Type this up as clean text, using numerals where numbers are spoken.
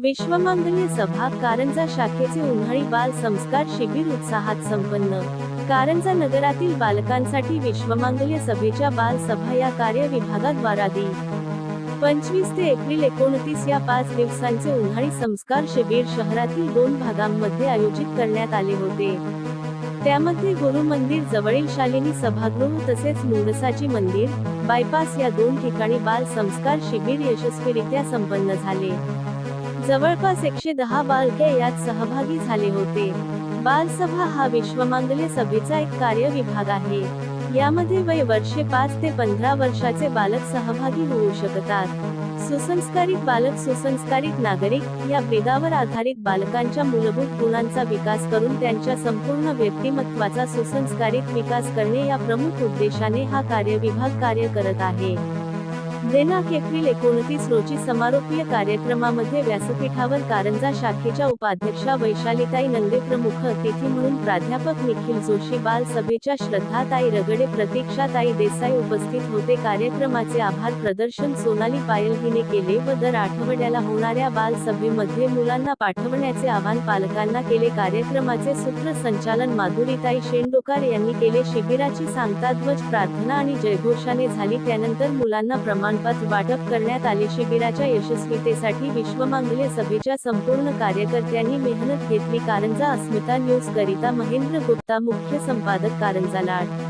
विश्वमांगल्य सभा कारंजा शाखेचे उन्हाळी बाल संस्कार शिबिर उत्साहात संपन्न। कारंजा नगरातील बालकांसाठी विश्वमांगल्य सभेच्या बाल सभा या कार्य विभागाद्वारा दि. 25 ते एप्रिल 29 या 5 दिवसांचे उन्हाळी संस्कार शिबिर शहरातील 2 भागांमध्ये आयोजित करण्यात आले होते। त्यामध्ये गुरु मंदिर जवळील शालिनी सभागृह तसेच मुंडसाची मंदिर बायपास या 2 ठिकाणी बाल संस्कार शिबिर यशस्वीरित्या संपन्न झाले। जवळपास 110 बालके यात सहभागी झाले होते। बालसभा हा विश्वमांगल्य सभेचा एक कार्य विभाग आहे। यामध्ये वय वर्षे 5 ते 15 वर्षाचे बालक सहभागी होऊ शकतात। सुसंस्कारित बालक सुसंस्कारित नागरिक या भेदावर आधारित बालकांच्या मूलभूत गुणांचा विकास करून त्यांच्या संपूर्ण व्यक्तिमत्त्वाचा सुसंस्कारित विकास करणे या प्रमुख उद्देशाने हा कार्य विभाग कार्य करत आहे। दिनांक एप्रिल 29 रोजी समारोपीय कार्यक्रमामध्ये व्यासपीठावर कारंजा शाखेच्या उपाध्यक्षा वैशालीताई नंदे प्रमुख अतिथी म्हणून प्राध्यापक निखिल जोशी बाल सभेच्या श्रद्धाताई रगडे प्रतीक्षाताई देसाई उपस्थित होते। कार्यक्रमाचे आभार प्रदर्शन सोनाली पायल हिने केले व दर आठवड्याला होणाऱ्या बाल सभेमध्ये मुलांना पाठवण्याचे आवाहन पालकांना केले। कार्यक्रमाचे सूत्रसंचालन माधुरीताई शेंडोकार यांनी केले। शिबिराची सांगता ध्वज प्रार्थना आणि जयघोषाने झाली। त्यानंतर मुलांना प्रमाणपत्र वाटप करण्यात आले। शिबिराच्या यशस्वीतेसाठी विश्वमांगल्य सभेच्या संपूर्ण कार्यकर्त्यांनी मेहनत घेतली। कारंजा अस्मिता न्यूज करिता महेंद्र गुप्ता, मुख्य संपादक कारंजा लाड।